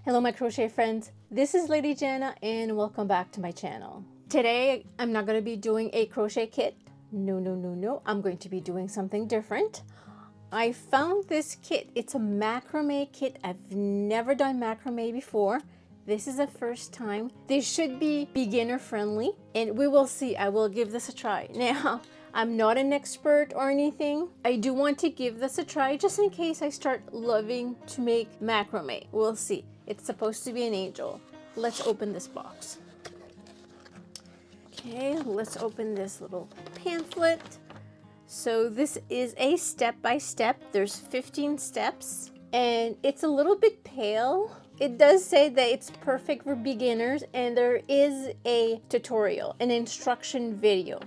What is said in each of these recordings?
Hello my crochet friends, this is Lady Jana and welcome back to my channel. Today I'm not going to be doing a crochet kit. No, I'm going to be doing something different. I found this kit. It's a macrame kit. I've never done macrame before. This is the first time. This should be beginner friendly and we will see. I will give this a try. Now, I'm not an expert or anything. I do want to give this a try just in case I start loving to make macrame. We'll see. It's supposed to be an angel. Let's open this box. Okay, let's open this little pamphlet. So this is a step-by-step. There's 15 steps and it's a little bit pale. It does say that it's perfect for beginners and there is a tutorial, an instruction video.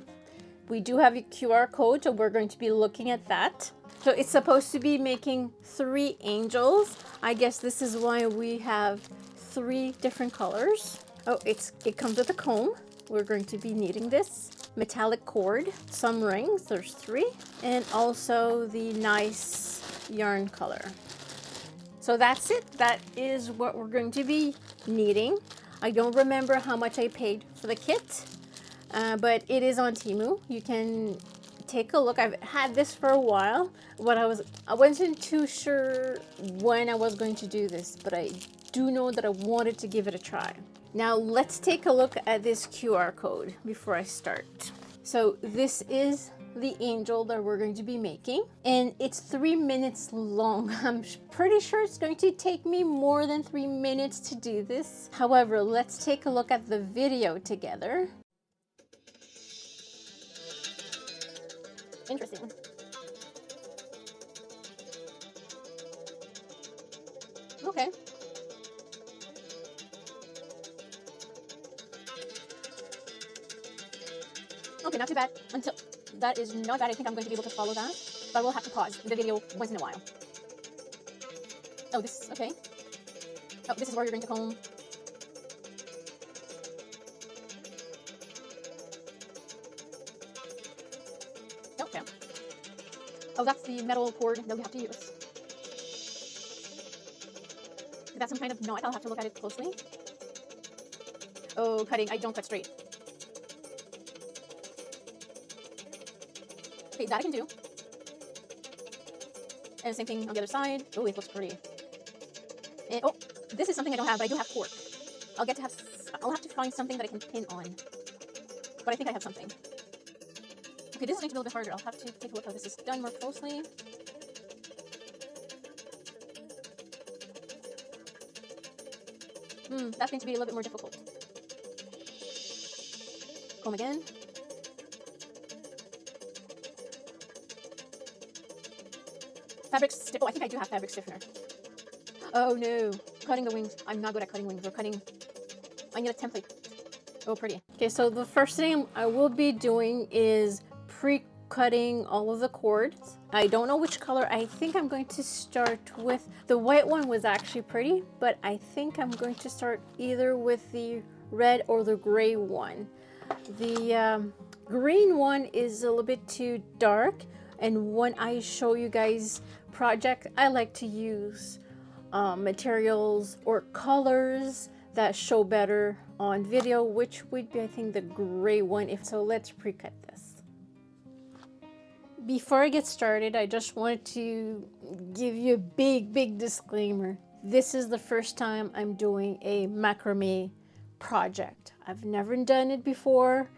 We do have a QR code, so we're going to be looking at that. So it's supposed to be making 3 angels. I guess this is why we have 3 different colors. Oh, it comes with a comb. We're going to be needing this. Metallic cord, some rings, there's 3, and also the nice yarn color. So that's it. That is what we're going to be needing. I don't remember how much I paid for the kit, but it is on Temu. You can take a look. I've had this for a while, but I wasn't too sure when I was going to do this, but I do know that I wanted to give it a try. Now let's take a look at this QR code before I start. So this is the angel that we're going to be making and it's 3 minutes long. I'm pretty sure it's going to take me more than 3 minutes to do this. However, let's take a look at the video together. Interesting. Okay. Okay, not too bad. Until that is not bad. I think I'm going to be able to follow that, but we'll have to pause the video once in a while. Oh, this, okay. Oh, this is where you're going to comb. Okay. Oh, that's the metal cord that we have to use. Is that some kind of knot? I'll have to look at it closely. Oh, cutting. I don't cut straight. Okay, that I can do. And same thing on the other side. Oh, it looks pretty. And, oh, this is something I don't have, but I do have cork. I'll have to find something that I can pin on. But I think I have something. Okay, this is going to be a little bit harder. I'll have to take a look how this is done more closely. That's going to be a little bit more difficult. Comb again. Fabric stiff. Oh, I think I do have fabric stiffener. Oh no, cutting the wings. I'm not good at cutting wings. I need a template. Oh, pretty. Okay, so the first thing I will be doing is pre-cutting all of the cords. I don't know which color. I think I'm going to start with, the white one was actually pretty, but I think I'm going to start either with the red or the gray one. The green one is a little bit too dark, and when I show you guys project, I like to use materials or colors that show better on video, which would be, I think, the gray one. So let's pre-cut this. Before I get started, I just wanted to give you a big disclaimer. This is the first time I'm doing a macrame project. I've never done it before,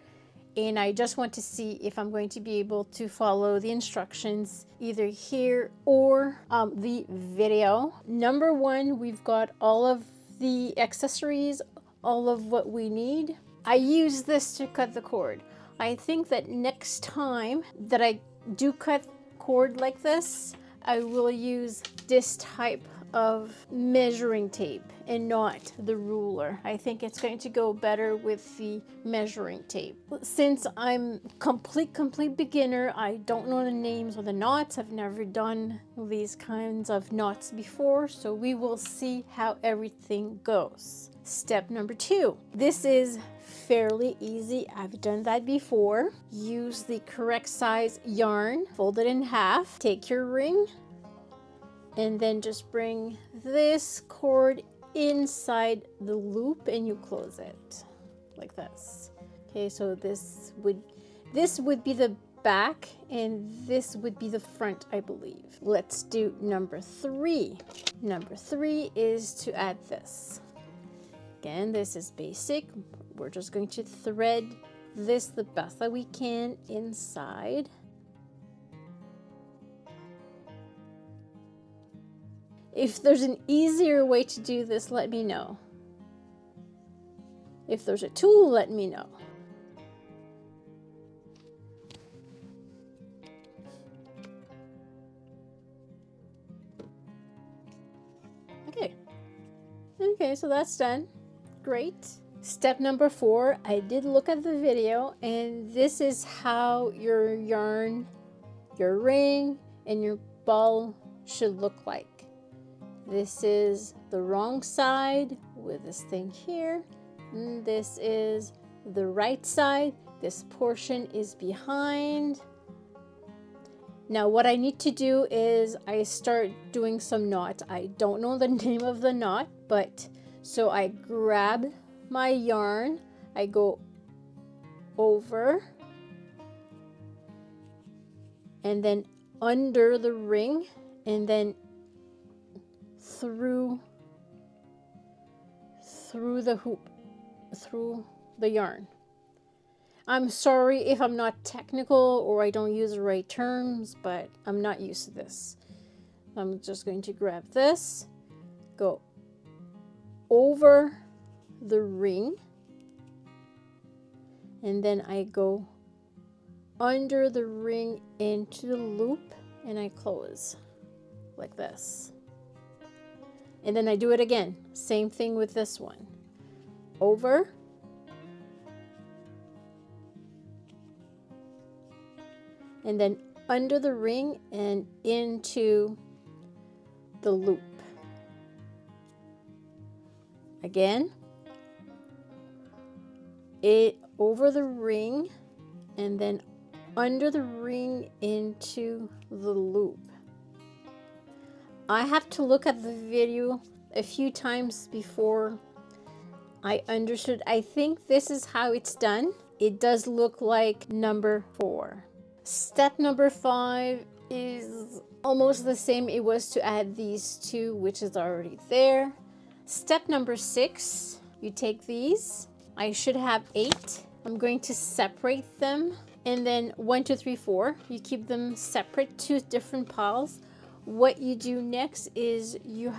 and I just want to see if I'm going to be able to follow the instructions either here or the video. Number 1, we've got all of the accessories, all of what we need. I use this to cut the cord. I think that next time that I do cut cord like this, I will use this type of measuring tape and not the ruler. I think it's going to go better with the measuring tape. Since I'm complete beginner, I don't know the names of the knots. I've never done these kinds of knots before, so we will see how everything goes. Step number 2. This is fairly easy. I've done that before. Use the correct size yarn, fold it in half, take your ring, and then just bring this cord inside the loop and you close it like this. Okay, so this would be the back and this would be the front, I believe. Let's do number 3. Number 3 is to add this. Again, this is basic. We're just going to thread this the best that we can inside. If there's an easier way to do this, let me know. If there's a tool, let me know. Okay, so that's done. Great. Step number 4, I did look at the video, and this is how your yarn, your ring, and your ball should look like. This is the wrong side with this thing here. And this is the right side. This portion is behind. Now what I need to do is I start doing some knots. I don't know the name of the knot, but so I grab my yarn, I go over and then under the ring and then through the hoop, through the yarn. I'm sorry if I'm not technical or I don't use the right terms, but I'm not used to this. I'm just going to grab this, go over the ring, and then I go under the ring into the loop and I close like this. And then I do it again. Same thing with this one. Over, and then under the ring and into the loop. Again, it over the ring and then under the ring into the loop. I have to look at the video a few times before I understood. I think this is how it's done. It does look like number 4. Step number 5 is almost the same. It was to add these 2, which is already there. Step number 6, you take these. I should have 8. I'm going to separate them. And then 1, 2, 3, 4. You keep them separate, 2 different piles. What you do next is you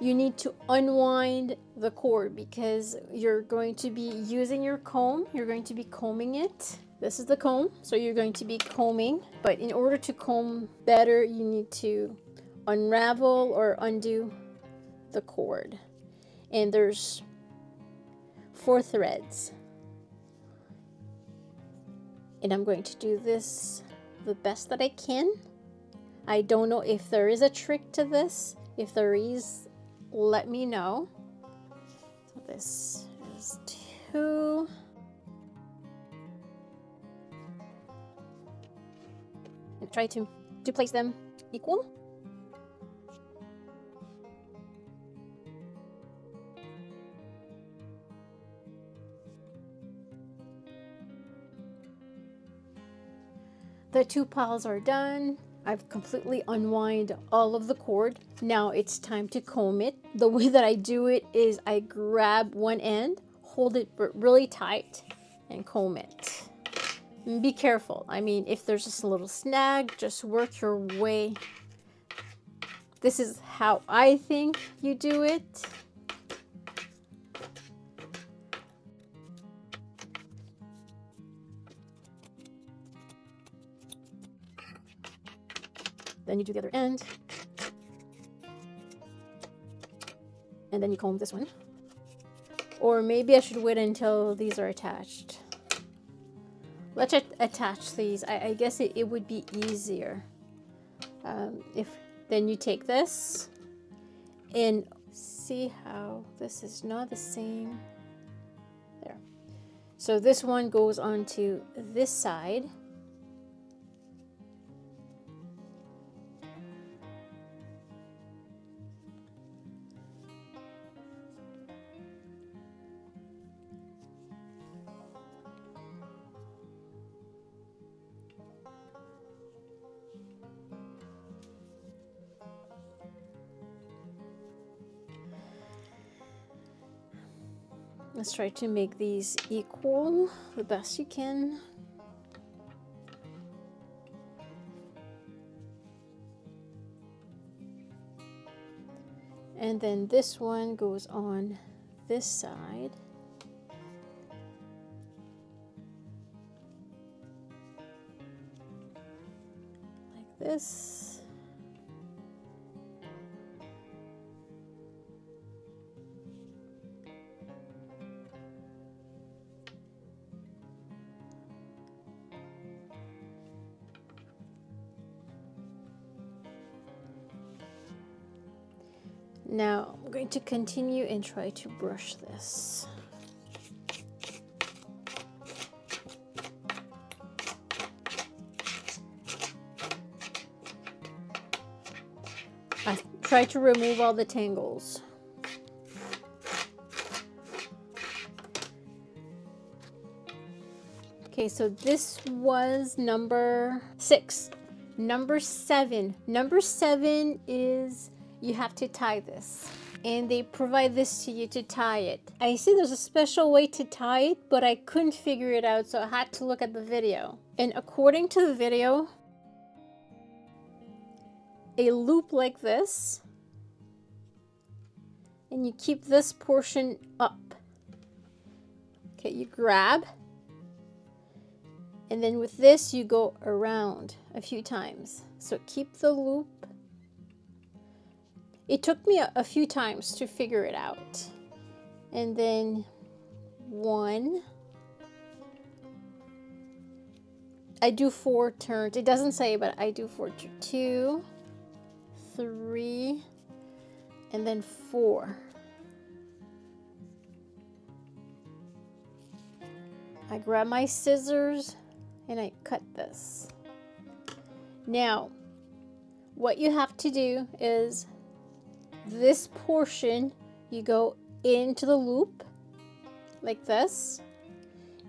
need to unwind the cord because you're going to be using your comb. You're going to be combing it. This is the comb, so you're going to be combing. But in order to comb better, you need to unravel or undo the cord. And there's 4 threads. And I'm going to do this the best that I can. I don't know if there is a trick to this. If there is, let me know. So this is 2. And try to place them equal. The 2 piles are done. I've completely unwound all of the cord. Now it's time to comb it. The way that I do it is I grab one end, hold it really tight, and comb it. And be careful. I mean, if there's just a little snag, just work your way. This is how I think you do it. Then you do the other end. And then you comb this one. Or maybe I should wait until these are attached. Let's attach these. I guess it would be easier. Then you take this and see how this is not the same. There. So this one goes onto this side. Let's try to make these equal the best you can. And then this one goes on this side. Like this. Now I'm going to continue and try to brush this. I try to remove all the tangles. Okay, so this was number 6. Number 7. Number 7 is you have to tie this, and they provide this to you to tie it. I see there's a special way to tie it, but I couldn't figure it out, so I had to look at the video. And according to the video, a loop like this, and you keep this portion up. Okay, you grab, and then with this you go around a few times. So keep the loop. It took me a few times to figure it out. And then 1. I do 4 turns. It doesn't say, but I do 4. 2, 3, and then 4. I grab my scissors and I cut this. Now, what you have to do is this portion, you go into the loop like this,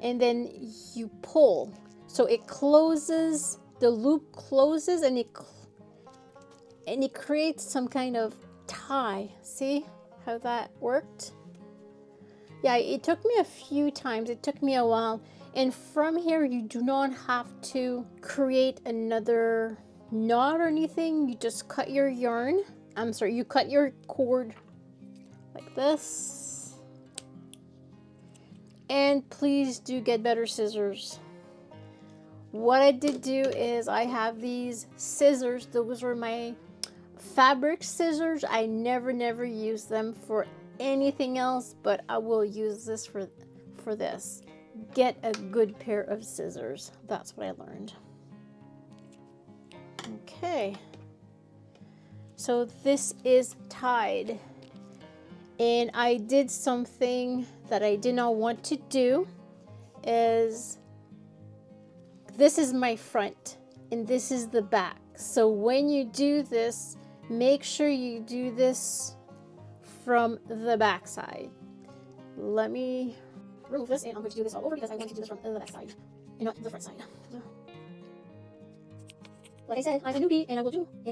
and then you pull. So it closes, the loop closes, and it creates some kind of tie. See how that worked? Yeah, it took me a few times. It took me a while. And from here, you do not have to create another knot or anything. You just cut your yarn. I'm sorry, you cut your cord like this. And please do get better scissors. What I did do is I have these scissors. Those were my fabric scissors. I never use them for anything else, but I will use this for this. Get a good pair of scissors. That's what I learned. Okay. So this is tied, and I did something that I did not want to do. Is this is my front and this is the back. So when you do this, make sure you do this from the back side. Let me remove this, and I'm going to do this all over because I want to do this from the back side and not the front side. Like I said, I'm a newbie and I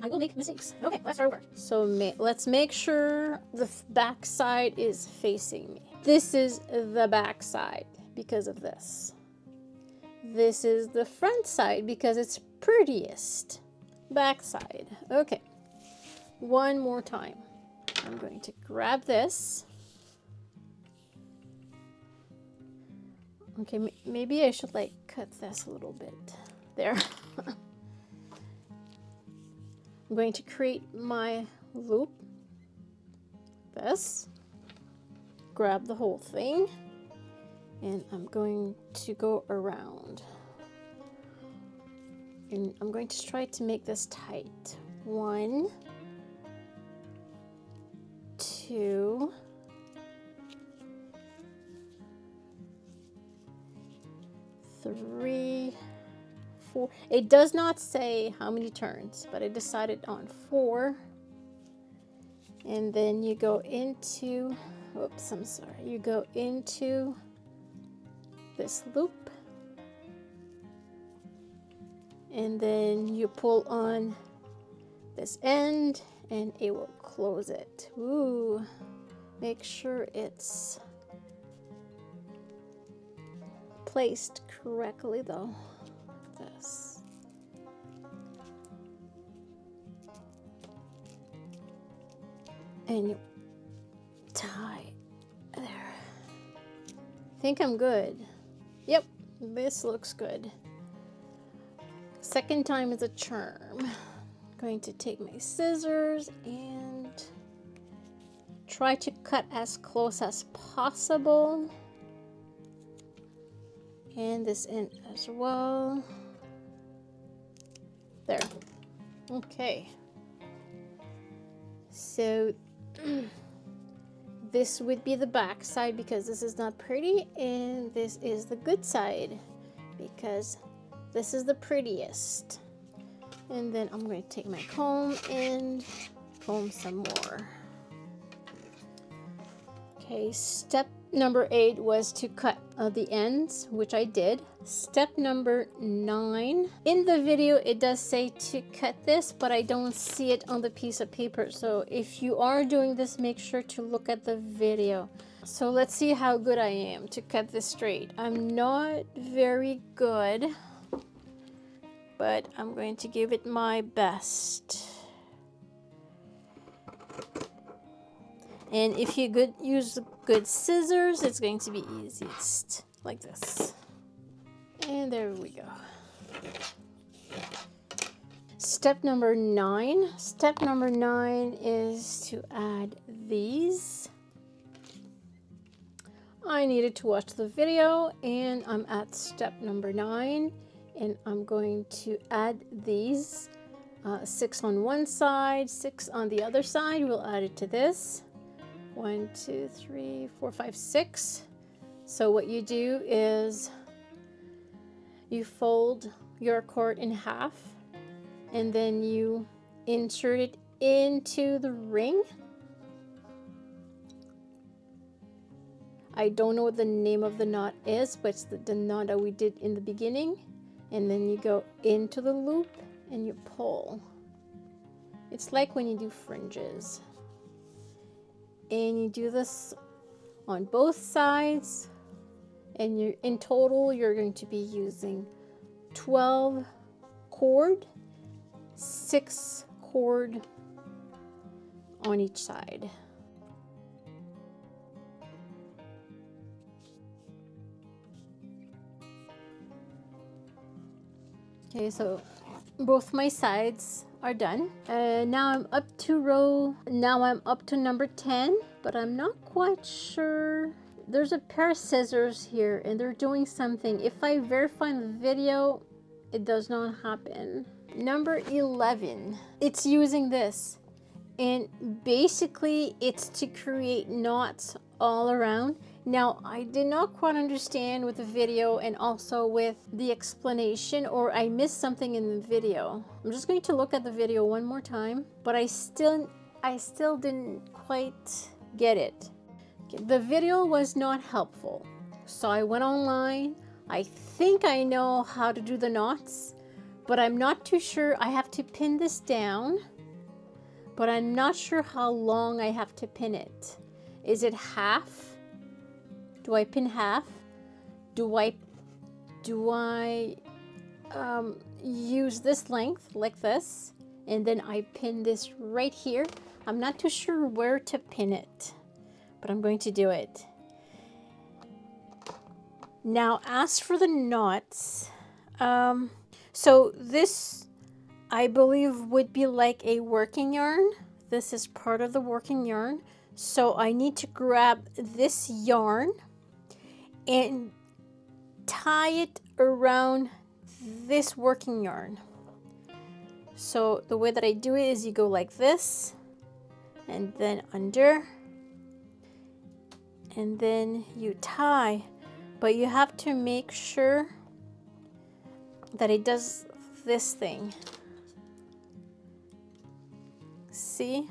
will make mistakes. Okay, let's start over. So let's make sure the back side is facing me. This is the back side because of this. This is the front side because it's prettiest. Back side. Okay. One more time. I'm going to grab this. Okay, maybe I should like cut this a little bit. There. I'm going to create my loop. This. Grab the whole thing. And I'm going to go around. And I'm going to try to make this tight. 1, 2, 3, 4. It does not say how many turns, but I decided on 4. And then you go into, oops, I'm sorry. You go into this loop. And then you pull on this end and it will close it. Ooh, make sure it's placed correctly though. This. And you tie there. I think I'm good. Yep, this looks good. Second time is a charm. I'm going to take my scissors and try to cut as close as possible. And this end as well. There. Okay. So this would be the back side because this is not pretty, and this is the good side because this is the prettiest. And then I'm going to take my comb and comb some more. Okay, step number 8 was to cut the ends, which I did. Step number 9. In the video, it does say to cut this, but I don't see it on the piece of paper. So if you are doing this, make sure to look at the video. So let's see how good I am to cut this straight. I'm not very good, but I'm going to give it my best. And if you use good scissors, it's going to be easiest, like this. And there we go. Step number 9. Step number 9 is to add these. I needed to watch the video, and I'm at step number 9, and I'm going to add these. 6 on one side, 6 on the other side. We'll add it to this. 1, 2, 3, 4, 5, 6. So what you do is you fold your cord in half, and then you insert it into the ring. I don't know what the name of the knot is, but it's the knot that we did in the beginning. And then you go into the loop and you pull. It's like when you do fringes. And you do this on both sides, and in total you're going to be using 12 cord, 6 cord on each side. Okay, so both my sides are done. Now I'm up to number 10, but I'm not quite sure. There's a pair of scissors here and they're doing something. If I verify the video, it does not happen. Number 11, it's using this, and basically it's to create knots all around. Now, I did not quite understand with the video and also with the explanation, or I missed something in the video. I'm just going to look at the video one more time, but I still didn't quite get it. Okay, the video was not helpful, so I went online. I think I know how to do the knots, but I'm not too sure. I have to pin this down, but I'm not sure how long I have to pin it. Is it half? Do I pin half? Do I use this length like this, and then I pin this right here? I'm not too sure where to pin it, but I'm going to do it. Now, as for the knots, so this I believe would be like a working yarn. This is part of the working yarn. So I need to grab this yarn and tie it around this working yarn. So the way that I do it is you go like this, and then under, and then you tie, but you have to make sure that it does this thing. See?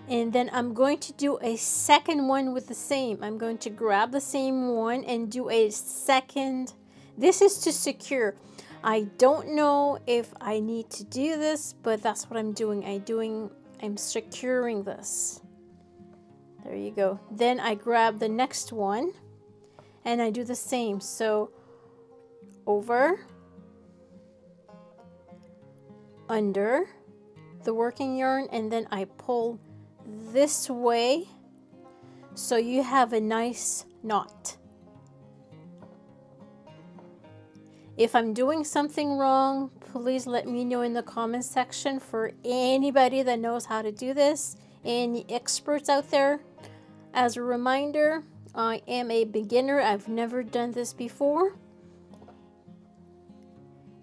And then I'm going to do a second one with the same. I'm going to grab the same one and do a second. This is to secure. I don't know if I need to do this, but that's what I'm doing. I'm securing this. There you go. Then I grab the next one and I do the same. So over, under the working yarn, and then I pull this way so you have a nice knot. If I'm doing something wrong, please let me know in the comments section. For anybody that knows how to do this, any experts out there. As a reminder, I am a beginner. I've never done this before,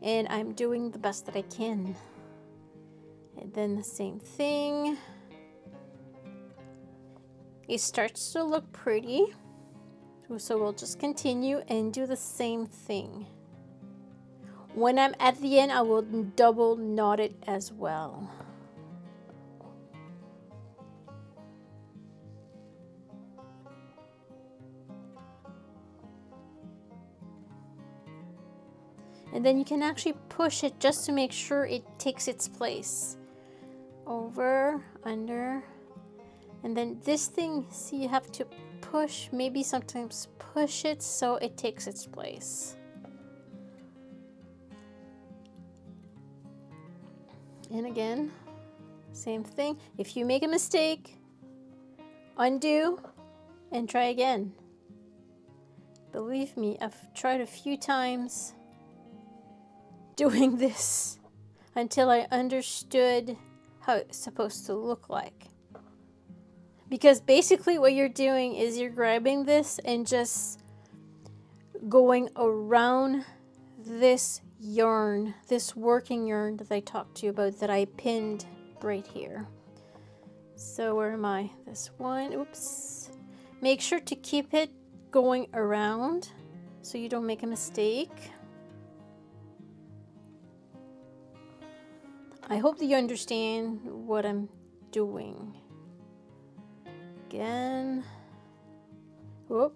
and I'm doing the best that I can. And then the same thing. It starts to look pretty, so we'll just continue and do the same thing. When I'm at the end, I will double knot it as well. And then you can actually push it just to make sure it takes its place. Over, under, and then this thing, see, you have to push, maybe sometimes push it so it takes its place. And again, same thing. If you make a mistake, undo and try again. Believe me, I've tried a few times doing this until I understood how it's supposed to look like. Because basically what you're doing is you're grabbing this and just going around this yarn, this working yarn that I talked to you about, that I pinned right here. So where am I? This one, oops. Make sure to keep it going around so you don't make a mistake. I hope that you understand what I'm doing. Again, whoop,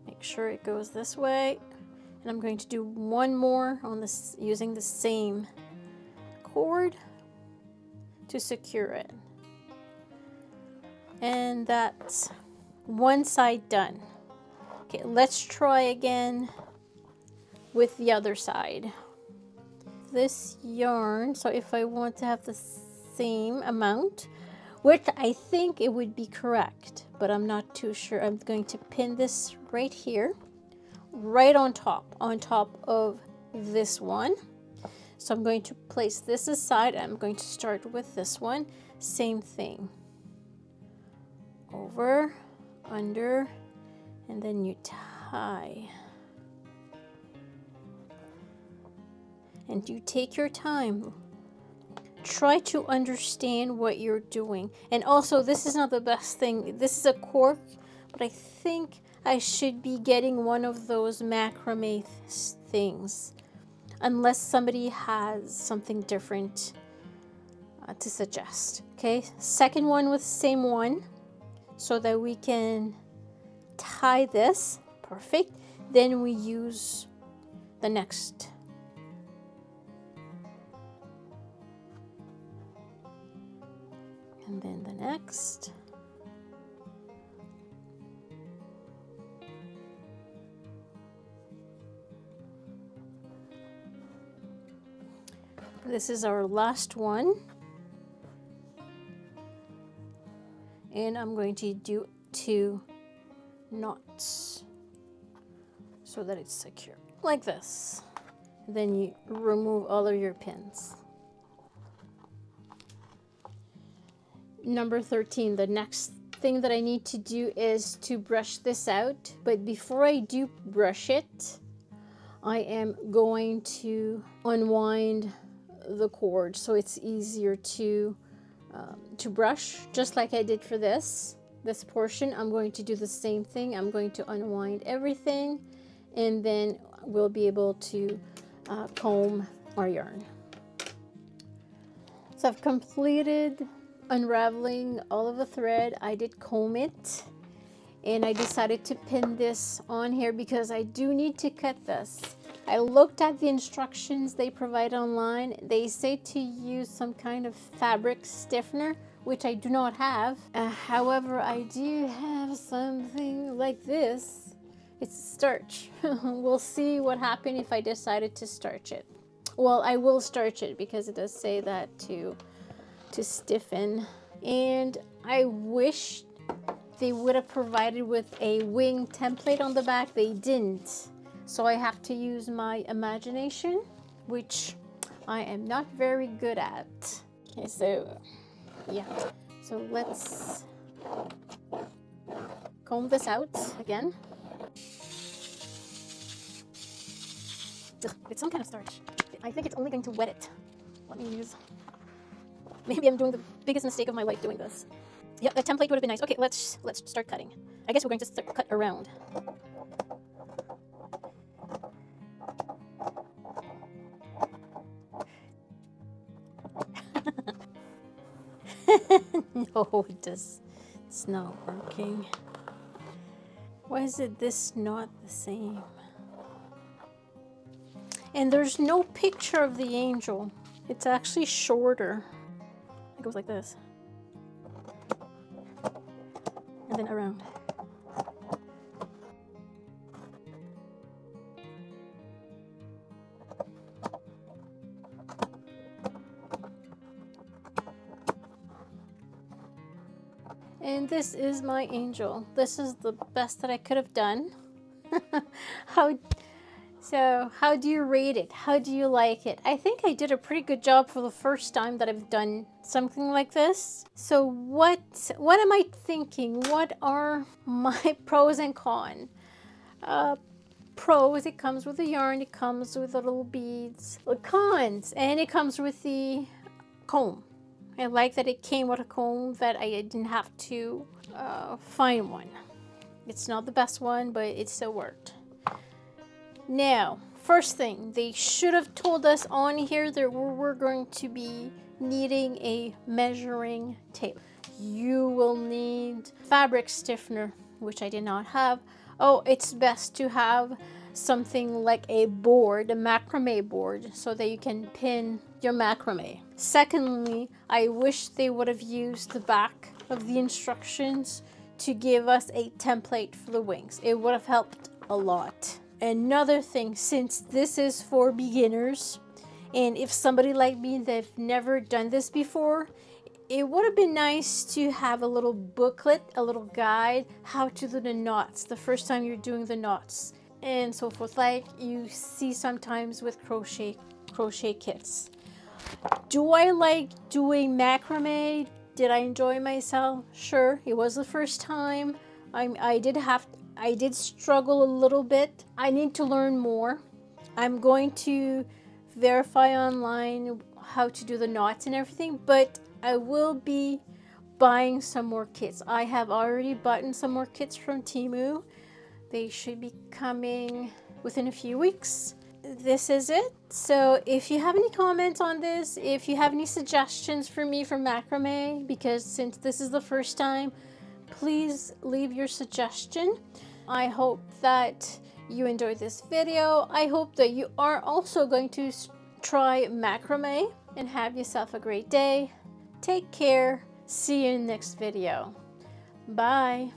make sure it goes this way. And I'm going to do one more on this using the same cord to secure it. And that's one side done. Okay, let's try again with the other side. This yarn, so if I want to have the same amount, which I think it would be correct, but I'm not too sure. I'm going to pin this right here, right on top of this one. So I'm going to place this aside. I'm going to start with this one. Same thing. Over, under, and then you tie. And you take your time. Try to understand what you're doing. And also, this is not the best thing. This is a cork, but I think I should be getting one of those macrame things, unless somebody has something different to suggest. Okay, second one with the same one, so that we can tie this. Perfect. Then we use the next. And then the next. This is our last one. And I'm going to do 2 knots so that it's secure, like this. Then you remove all of your pins. Number 13, the next thing that I need to do is to brush this out. But before I do brush it, I am going to unwind the cord so it's easier to brush, just like I did for this portion. I'm going to do the same thing. I'm going to unwind everything, and then we'll be able to comb our yarn. So I've completed unraveling all of the thread. I did comb it, and I decided to pin this on here because I do need to cut this. I looked at the instructions they provide online. They say to use some kind of fabric stiffener, which I do not have. However, I do have something like this It's starch. We'll see what happened if I decided to starch it. Well, I will starch it because it does say that to stiffen. And I wish they would have provided with a wing template on the back. They didn't. So I have to use my imagination, which I am not very good at. Okay, so yeah. So let's comb this out again. Ugh, it's some kind of starch. I think it's only going to wet it. Let me use. Maybe I'm doing the biggest mistake of my life doing this. Yeah, a template would have been nice. Okay, let's start cutting. I guess we're going to cut around. No, it's not working. Why is this not the same? And there's no picture of the angel. It's actually shorter. It goes like this. And then around. And this is my angel. This is the best that I could have done. How do you rate it? How do you like it? I think I did a pretty good job for the first time that I've done something like this. So what am I thinking? What are my pros and cons? Pros, it comes with the yarn, it comes with the little beads. Cons, and it comes with the comb. I like that it came with a comb, that I didn't have to find one. It's not the best one, but it still worked. Now, first thing, they should have told us on here that we're going to be needing a measuring tape. You will need fabric stiffener, which I did not have. Oh, it's best to have something like a board, a macrame board, so that you can pin your macrame. Secondly, I wish they would have used the back of the instructions to give us a template for the wings. It would have helped a lot. Another thing, since this is for beginners, and if somebody like me that've never done this before, it would have been nice to have a little booklet, a little guide, how to do the knots the first time you're doing the knots, and so forth, like you see sometimes with crochet kits. Do I like doing macrame? Did I enjoy myself? Sure, it was the first time. I did struggle a little bit. I need to learn more. I'm going to verify online how to do the knots and everything, but I will be buying some more kits. I have already bought some more kits from Temu. They should be coming within a few weeks. This is it. So if you have any comments on this, if you have any suggestions for me for macrame, because since this is the first time, please leave your suggestion. I hope that you enjoyed this video. I hope that you are also going to try macrame, and have yourself a great day. Take care. See you in the next video. Bye.